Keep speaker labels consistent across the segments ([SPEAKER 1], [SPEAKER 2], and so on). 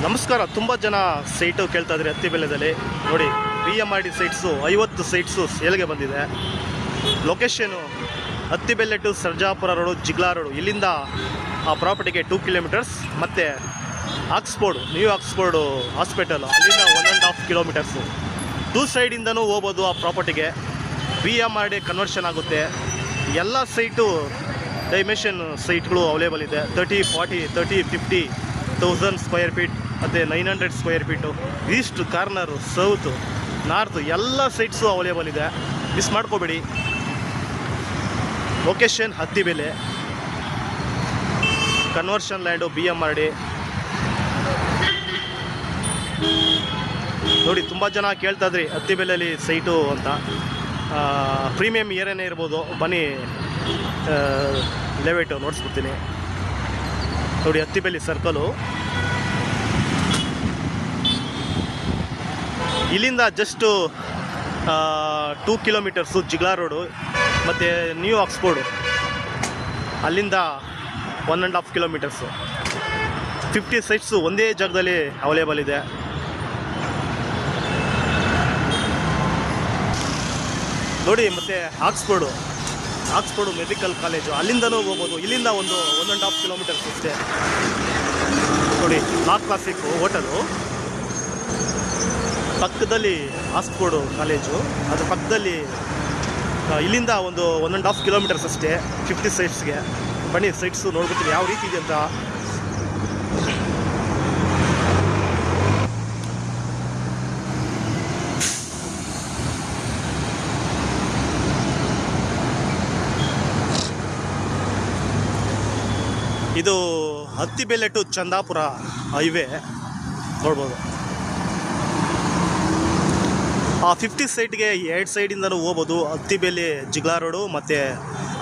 [SPEAKER 1] ನಮಸ್ಕಾರ. ತುಂಬ ಜನ ಸೈಟು ಕೇಳ್ತಾ ಇದ್ರಿ ಅತ್ತಿಬೆಲೆದಲ್ಲಿ. ನೋಡಿ, BMRD ಸೈಟ್ಸು 50 ಸೈಟ್ಸು ಸೇಲ್ಗೆ ಬಂದಿದೆ. Location Attibele to Sarjapur road, Jigala road. ಇಲ್ಲಿಂದ ಆ ಪ್ರಾಪರ್ಟಿಗೆ 2 ಕಿಲೋಮೀಟರ್ಸ್. ಮತ್ತು ನ್ಯೂ ಆಕ್ಸ್ಫೋರ್ಡು ಹಾಸ್ಪಿಟಲ್, ಅಲ್ಲಿಂದ 1.5 ಕಿಲೋಮೀಟರ್ಸು. 2 ಸೈಡಿಂದನೂ ಹೋಗ್ಬೋದು ಆ ಪ್ರಾಪರ್ಟಿಗೆ. BMRD ಕನ್ವರ್ಷನ್ ಆಗುತ್ತೆ. ಎಲ್ಲ ಸೈಟು ಡೈಮೆನ್ಷನ್ ಸೈಟ್ಗಳು ಅವೈಲೇಬಲ್ ಇದೆ. 30, 40, 30, 50 1000 ಸ್ಕ್ವೇರ್ ಫೀಟ್ ಮತ್ತು 900 square feet. East corner, south, north ಎಲ್ಲ ಸೈಟ್ಸು ಅವೈಲೇಬಲ್ ಇದೆ. ಮಿಸ್ ಮಾಡ್ಕೋಬೇಡಿ. Location Attibele, conversion land BMRD. ನೋಡಿ, ತುಂಬ ಜನ ಕೇಳ್ತಾ ಇದ್ರಿ ಅತ್ತಿಬೆಲೆಯಲ್ಲಿ ಸೈಟು ಅಂತ. ಪ್ರೀಮಿಯಂ ಏರಿಯಾನೇ ಇರ್ಬೋದು. ಬನ್ನಿ, ಲೇಔಟು ನೋಡಿಸ್ಬಿಡ್ತೀನಿ. ನೋಡಿ, ಅತ್ತಿಬೆಲೆ ಸರ್ಕಲು. ಇಲ್ಲಿಂದ ಜಸ್ಟು 2 ಕಿಲೋಮೀಟರ್ಸು ಜಿಗ್ಲಾ ರೋಡು. ಮತ್ತು ನ್ಯೂ ಆಕ್ಸ್ಫೋರ್ಡು, ಅಲ್ಲಿಂದ 1.5 ಕಿಲೋಮೀಟರ್ಸು. 50 ಸೈಟ್ಸು ಒಂದೇ ಜಾಗದಲ್ಲಿ ಅವೈಲೇಬಲ್ ಇದೆ. ನೋಡಿ, ಮತ್ತು ಆಕ್ಸ್ಫೋರ್ಡು ಮೆಡಿಕಲ್ ಕಾಲೇಜು, ಅಲ್ಲಿಂದನೂ ಹೋಗ್ಬೋದು. ಇಲ್ಲಿಂದ 1.5 ಕಿಲೋಮೀಟರ್ಸ್ ಅಷ್ಟೇ. ನೋಡಿ, ಲಾಕ್ ಕ್ಲಾಸಿಕ್ ಹೋಟೆಲು ಪಕ್ಕದಲ್ಲಿ ಆಕ್ಸ್ಫೋರ್ಡು ಕಾಲೇಜು, ಅದ್ರ ಪಕ್ಕದಲ್ಲಿ. ಇಲ್ಲಿಂದ 1.5 ಕಿಲೋಮೀಟರ್ಸ್ ಅಷ್ಟೇ 50 ಸೈಟ್ಸ್ಗೆ. ಬನ್ನಿ, ಸೈಟ್ಸು ನೋಡ್ಬಿಡ್ತೀನಿ ಯಾವ ರೀತಿ ಇದೆ ಅಂತ. ಇದು ಅತ್ತಿಬೆಲೆ ಟು ಚಂದಾಪುರ ಹೈವೇ ನೋಡ್ಬೋದು. ಆ 50 ಸೈಟ್ಗೆ 2 ಸೈಡಿಂದನೂ ಹೋಗ್ಬೋದು. ಅತ್ತಿಬೆಲೆ ಜಿಗ್ಲಾ ರೋಡು ಮತ್ತು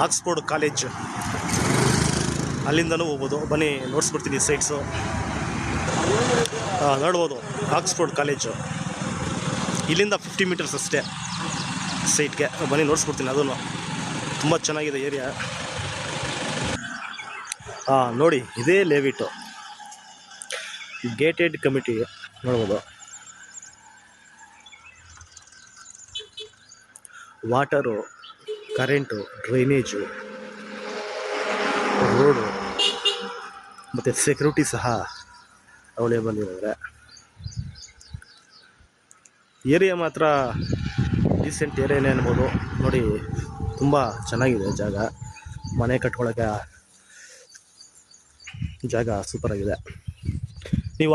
[SPEAKER 1] ಆಕ್ಸ್ಫೋರ್ಡ್ ಕಾಲೇಜ್, ಅಲ್ಲಿಂದನೂ ಹೋಗ್ಬೋದು. ಬನ್ನಿ, ನೋಡಿಸ್ಬಿಡ್ತೀನಿ ಸೈಟ್ಸು. ನೋಡ್ಬೋದು, ಆಕ್ಸ್ಫೋರ್ಡ್ ಕಾಲೇಜು ಇಲ್ಲಿಂದ 50 ಮೀಟರ್ಸ್ ಅಷ್ಟೇ ಸೈಟ್ಗೆ. ಬನ್ನಿ, ನೋಡಿಸ್ಬಿಡ್ತೀನಿ. ಅದನ್ನು ತುಂಬ ಚೆನ್ನಾಗಿದೆ ಏರಿಯಾ. ನೋಡಿ, ಇದೇ ಲೇಔಟು, ಗೇಟೆಡ್ ಕಮಿಟಿ ನೋಡ್ಬೋದು. ವಾಟರು, ಕರೆಂಟು, ಡ್ರೈನೇಜು, ರೋಡು ಮತ್ತು ಸೆಕ್ಯೂರಿಟಿ ಸಹ ಅವೈಲೇಬಲ್ ಇದ್ದಾರೆ. ಏರಿಯಾ ಮಾತ್ರ ಡೀಸೆಂಟ್ ಏರಿಯಾನೇ ಅನ್ಬೋದು. ನೋಡಿ, ತುಂಬ ಚೆನ್ನಾಗಿದೆ ಜಾಗ. ಮನೆ ಕಟ್ಕೊಳ್ಳೋಕ್ಕೆ ಜಾಗ ಸೂಪರಾಗಿದೆ. ನೀವು